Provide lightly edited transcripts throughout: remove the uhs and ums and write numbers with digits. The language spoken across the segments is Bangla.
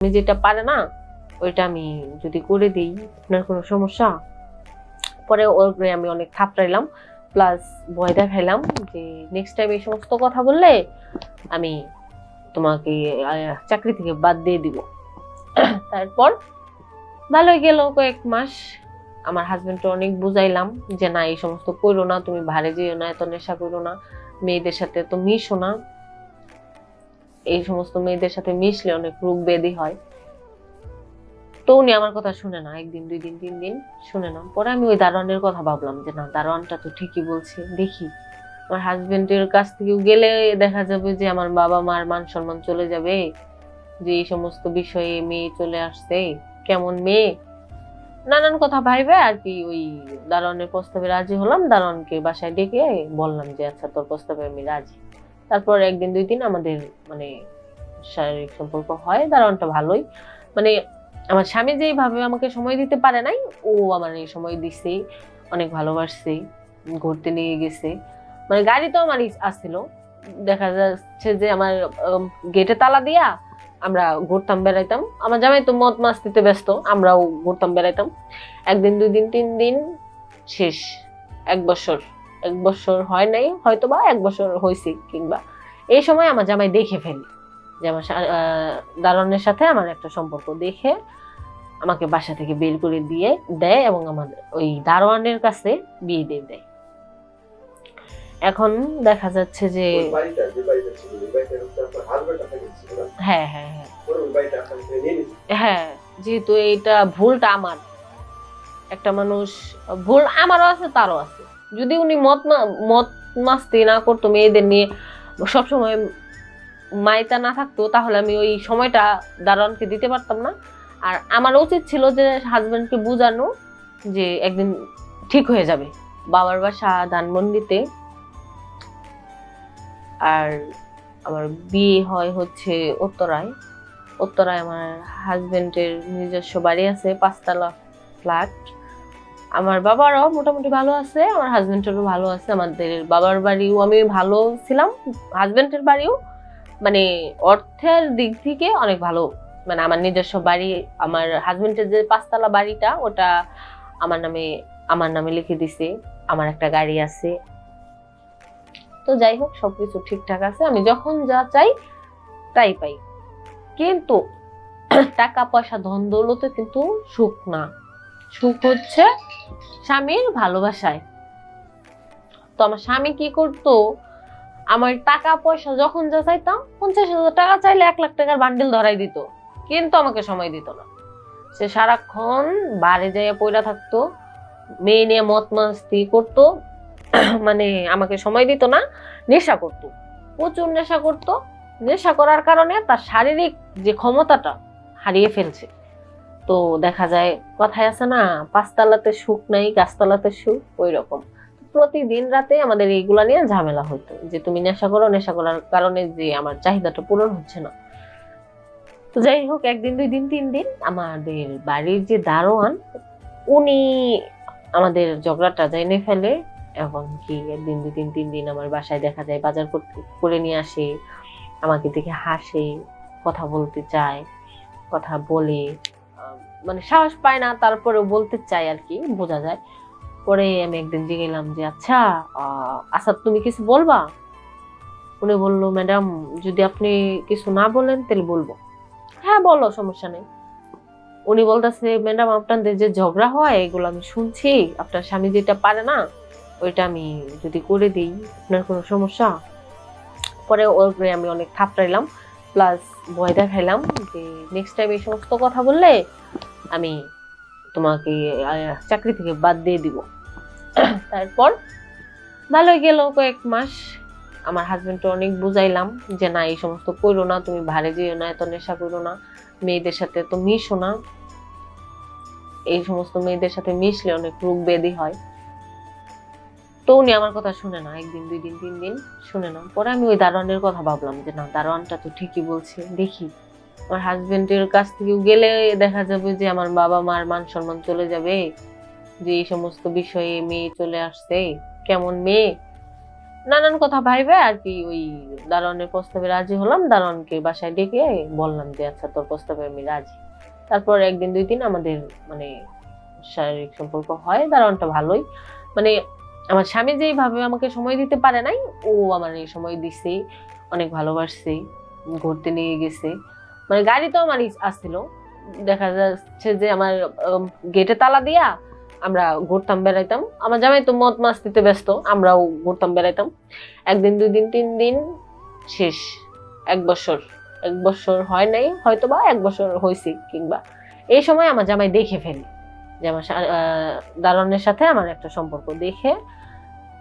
আমি যেটা পারে না ওইটা আমি যদি করে দিই আপনার কোনো সমস্যা? পরে ওরে আমি অনেক থাপড়াইলাম, প্লাস ভয় দেখাইলাম যে নেক্সট টাইম এই সমস্ত কথা বললে আমি তোমাকে চাকরি থেকে বাদ দিয়ে দিব। তারপর ভালোই গেল কয়েক মাস। আমার হাজবেন্ডকে অনেক বুঝাইলাম যে না এই সমস্ত করো না, তুমি ভারে যেও না, এত নেশা করো না, মেয়েদের সাথে তো মিশো না, এই সমস্ত মেয়েদের সাথে মিশলে অনেক রোগ ব্যাধি হয়। তো উনি আমার কথা শুনে না, একদিন 2 দিন 3 দিন শুনে না। পরে আমি ওই দারোয়ানের কথা ভাবলাম যে না দারোয়ানটা তো ঠিকই বলছে, দেখি আমার হাজবেন্ডের কাছ থেকে গেলে দেখা যাবে যে আমার বাবা মার মান সম্মান চলে যাবে, যে এই সমস্ত বিষয়ে মেয়ে চলে আসছে, কেমন মেয়ে, নানান কথা ভাইবে আর কি। ওই দারোয়ানের প্রস্তাবে রাজি হলাম, দারোয়ানকে বাসায় ডেকে বললাম যে আচ্ছা তোর প্রস্তাবে আমি রাজি। তারপর 1 দিন 2 দিন আমাদের মানে শারীরিক সম্পর্ক হয়। দারোয়ানটা ভালোই, মানে আমার স্বামী যেইভাবে আমাকে সময় দিতে পারে নাই, ও আমার এই সময় দিছে, অনেক ভালোবাসছে, ঘুরতে নিয়ে গেছে। মানে গাড়ি তো আমারই আসছিল, দেখা যাচ্ছে যে আমার গেটে তালা দিয়া আমরা ঘুরতাম বেড়াইতাম। আমার জামাই তো মদ মাস্তিতে ব্যস্ত, আমরাও ঘুরতাম বেড়াইতাম। 1 দিন 2 দিন 3 দিন শেষ 1 বছর, 1 বছর হয় নাই হয়তো বা 1 বছর হয়েছে, কিংবা এই সময় আমার জামাই দেখে ফেলি যে আমার দারোয়ানের সাথে আমার একটা সম্পর্ক, দেখে আমাকে বাসা থেকে বের করে দিয়ে দেয় এবং আমার ওই দারোয়ানের কাছে বিয়ে দিয়ে দেয়। এখন দেখা যাচ্ছে যে হ্যাঁ হ্যাঁ হ্যাঁ হ্যাঁ, যেহেতু এইটা ভুলটা আমার, একটা মানুষ ভুল আমারও আছে তারও আছে। যদি উনি মত মাস্তি না করতো, মেয়েদের নিয়ে সবসময় মাইতা না থাকতো, তাহলে আমি ওই সময়টা দারোয়ানকে দিতে পারতাম না। আর আমার উচিত ছিল যে হাজবেন্ডকে বুঝানো যে একদিন ঠিক হয়ে যাবে। বাবার বাসা ধানমন্ডিতে, আর আমার বিয়ে হয় হচ্ছে উত্তরায়। উত্তরায় আমার হাজবেন্ডের নিজস্ব বাড়ি আছে, 5 তলা ফ্ল্যাট। আমার বাবারও মোটামুটি ভালো আছে, আমার হাজবেন্ডেরও ভালো আছে। আমাদের বাবার বাড়িও আমি ভালো ছিলাম, হাজবেন্ডের বাড়িও মানে অর্থের দিক থেকে অনেক ভালো। মানে আমার নিজস্ব বাড়ি, আমার হাজবেন্ডের যে 5 তলা বাড়িটা ওটা আমার নামে লিখে দিছে, আমার একটা গাড়ি আছে। তো যাই হোক সবকিছু ঠিকঠাক আছে, আমি যখন যা চাই তাই পাই। কিন্তু টাকা পয়সা ধন দৌলতে কিন্তু সুখ না, সুখ হচ্ছে স্বামীর ভালোবাসায়। তো আমার স্বামী কি করতো, আমার টাকা পয়সা যখন যা চাইতাম, 50,000 টাকা চাইলে 1 লাখ টাকার বান্ডিল ধরাই দিত, কিন্তু আমাকে সময় দিত না। সে সারাক্ষণ বারে যাইয়া পইরা থাকতো, মেয়ে নিয়ে মত মাস্তি করতো, মানে আমাকে সময় দিত না। নেশা করতো, প্রচুর নেশা করতো। নেশা করার কারণে তার শারীরিক যে ক্ষমতাটা হারিয়ে ফেলছে। তো দেখা যায় কথায় আছে না, 5 তলাতে সুখ নাই গাছতলাতে সুখ, ওই রকম। প্রতিদিন রাতে আমাদের এইগুলা নিয়ে ঝামেলা হতো যে তুমি নেশা করো, নেশা করার কারণে যে আমার চাহিদাটা পূরণ হচ্ছে না। তো যাই হোক 1 দিন 2 দিন 3 দিন আমাদের বাড়ির যে দারোয়ান, উনি আমাদের ঝগড়াটা জেনে ফেলে এবং কি 1 দিন 2 দিন 3 দিন আমার বাসায় দেখা যায় বাজার করে নিয়ে আসে, আমাকে দেখে হাসে, কথা বলতে চায়, কথা বলে, মানে সাহস পায় না তারপরেও বলতে চায় আর কি, বোঝা যায়। পরে আমি একদিন জিজ্ঞেলাম যে আচ্ছা আসাদ তুমি কিছু বলবা? উনি বললো ম্যাডাম যদি আপনি কিছু না বলেন তাহলে বলবো। হ্যাঁ বলো, সমস্যা নেই। উনি বলতেছে ম্যাডাম আপনাদের যে ঝগড়া হয় এগুলো আমি শুনছি, আপনার স্বামী যেটা পারে না ওইটা আমি যদি করে দিই আপনার কোনো সমস্যা? পরে ওরে আমি অনেক থাপড়াইলাম, প্লাস ভয় দেখাইলাম যে নেক্সট টাইম এই সমস্ত কথা বললে আমি তোমাকে চাকরি থেকে বাদ দিয়ে দিব। তারপর ভালোই গেল কয়েক মাস। আমার হাজবেন্ডকে অনেক বুঝাইলাম যে না এই সমস্ত করো না, তুমি ভারে যেও না, এত নেশা করো না, মেয়েদের সাথে তো মিশো না, এই সমস্ত মেয়েদের সাথে মিশলে অনেক রোগ ব্যাধি হয়। তো উনি আমার কথা শুনে না, 1 দিন 2 দিন 3 দিন শুনে না। পরে আমি ওই দারোয়ানের কথা ভাবলাম যে না দারোয়ানটা তো ঠিকই বলছে, দেখি আমার হাজবেন্ডের কাছ থেকে গেলে দেখা যাবে যে আমার বাবা মার মান সম্মান চলে যাবে, যে এই সমস্ত বিষয়ে মেয়ে চলে আসছে, কেমন মেয়ে, নানান কথা ভাইবে আর কি ওই দারোয়ানের প্রস্তাবে রাজি হলাম। দারোয়ানকে বাসায় ডেকে বললাম যে আচ্ছা তোর প্রস্তাবে আমি রাজি। তারপর একদিন 2 দিন আমাদের মানে শারীরিক সম্পর্ক হয়। দারোয়ানটা ভালোই, মানে আমার স্বামী যেইভাবে আমাকে সময় দিতে পারে নাই, ও আমার এই সময় দিছে, অনেক ভালোবাসছে, ঘুরতে নিয়ে গেছে। মানে গাড়ি তো আমারই আসছিল, দেখা যাচ্ছে যে আমার গেটে তালা দিয়া আমরা ঘুরতাম বেড়াইতাম। আমার জামাই তো মদ মাস্তিতে ব্যস্ত, আমরাও ঘুরতাম বেড়াইতাম। 1 দিন 2 দিন 3 দিন শেষ 1 বছর। 1 বছর হয় নাই, হয়তো বা 1 বছর হয়েছে, কিংবা এই সময় আমার জামাই দেখে ফেলি যে আমার দারোয়ানের সাথে আমার একটা সম্পর্ক, দেখে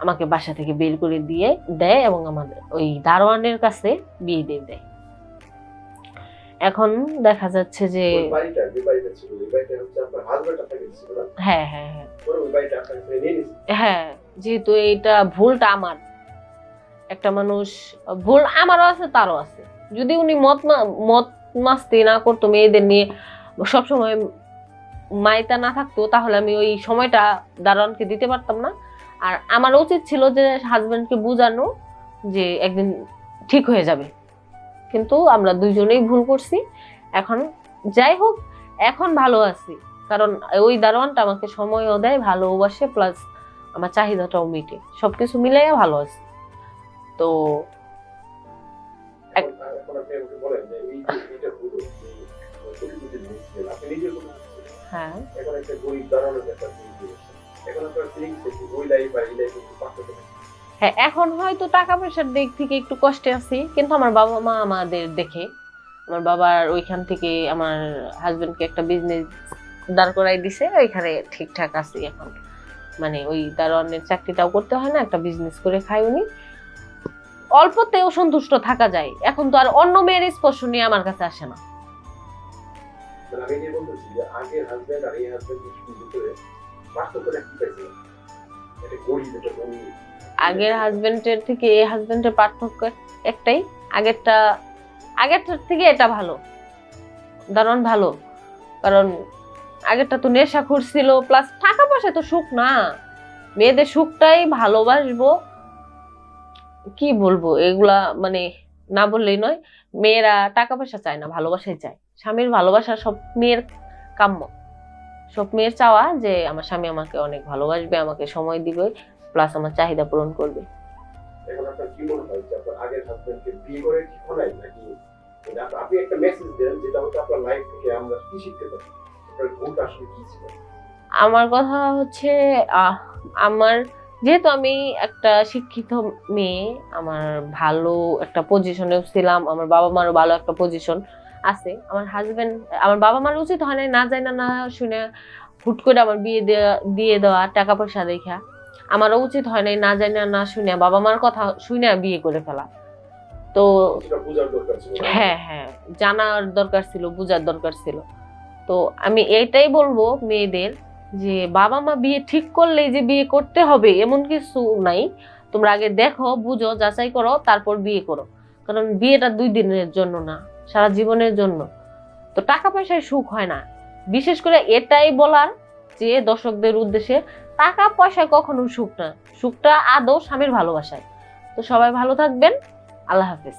আমাকে বাসা থেকে বের করে দিয়ে দেয় এবং আমাদের ওই দারোয়ানের কাছে বিয়ে দিয়ে দেয়। এখন দেখা যাচ্ছে যে হ্যাঁ হ্যাঁ হ্যাঁ হ্যাঁ, যেহেতু এইটা ভুলটা আমার, একটা মানুষ ভুল আমারও আছে তারও আছে। যদি উনি মত মাস্তি না করতো, মেয়েদের নিয়ে সবসময় মাইতা না থাকতো, তাহলে আমি ওই সময়টা দারোয়ানকে দিতে পারতাম না। আর আমার উচিত ছিল যে হাজবেন্ডকে বুঝানো যে একদিন ঠিক হয়ে যাবে, কিন্তু আমরা দুইজনেই ভুল করছি। এখন যাই হোক, এখন ভালো আছি, কারণ ওই দারোয়ানটা আমাকে সময়ও দেয়, ভালোবাসে, প্লাস আমার চাহিদাটাও মিটে, সবকিছু মিলাইয়া ভালো আছি। তো হ্যাঁ, হ্যাঁ এখন হয়তো টাকা পয়সার দিক থেকে একটু কষ্টে আছি, কিন্তু আমার বাবা মা আমাদের দেখে, আমার বাবার ওইখান থেকে আমার হাজবেন্ডকে একটা বিজনেস দাঁড় করাই দিছে, ওইখানে ঠিকঠাক আছি এখন। মানে ওই দারোয়ানের চাকরিটাও করতে হয় না, একটা বিজনেস করে খাই উনি, অল্পতেও সন্তুষ্ট থাকা যায়। এখন তো আর অন্য মেয়ের স্পর্শ নিয়ে আমার কাছে আসে না। আগের হাজবেন্ডের থেকে এই হাজবেন্ডের পার্থক্য একটাই, আগেরটার থেকে এটা ভালো, দারুণ ভালো। কারণ আগেরটা তো নেশাখোর ছিল, প্লাস টাকা পয়সা তো সুখ না, মেয়েদের সুখটাই ভালোবাসবো, কি বলবো এগুলা, মানে না বললেই নয়। মেয়েরা টাকা পয়সা চায় না, ভালোবাসাই চায়। স্বামীর ভালোবাসা সব মেয়ের কাম্য, সব মেয়ের চাওয়া যে আমার স্বামী আমাকে অনেক ভালোবাসবে, আমাকে সময় দিবে, প্লাস আমার চাহিদা পূরণ করবে। এখন আপনার কি মনে হয় যে আপনার আগের হাজবেন্ডকে বিয়ে করে কি হয় নাকি আপনি একটা মেসেজ দেন যেটা হচ্ছে আপনার লাইফ থেকে আমরা কি শিখতে পারি, আপনার ভুলটা আসলে কি ছিল? আমার কথা হচ্ছে আমার যেহেতু আমি একটা শিক্ষিত মেয়ে, আমার ভালো একটা পজিশনেও ছিলাম, আমার বাবা মারও ভালো একটা পজিশন আছে। আমার হাজবেন্ড, আমার বাবা মার উচিত হয় না যায় না শুনে হুট করে আমার বিয়ে দিয়ে দেওয়া টাকা পয়সা দেখা। আমারও উচিত হয় নাই না যায় না শুনে বাবা মার কথা শুনে বিয়ে করে ফেলা। তো হ্যাঁ হ্যাঁ, জানার দরকার ছিল, বুঝার দরকার ছিল। তো আমি এইটাই বলবো মেয়েদের যে বাবা মা বিয়ে ঠিক করলেই যে বিয়ে করতে হবে এমন কিছু নাই। তোমরা আগে দেখো, বুঝো, যাচাই করো, তারপর বিয়ে করো। কারণ বিয়েটা 2 দিনের জন্য না, সারা জীবনের জন্য। তো টাকা পয়সায় সুখ হয় না। বিশেষ করে এটাই বলার যে দর্শকদের উদ্দেশ্যে, টাকা পয়সায় কখনো সুখ না, সুখটা আদৌ স্বামীর ভালোবাসায়। তো সবাই ভালো থাকবেন, আল্লাহ হাফেজ।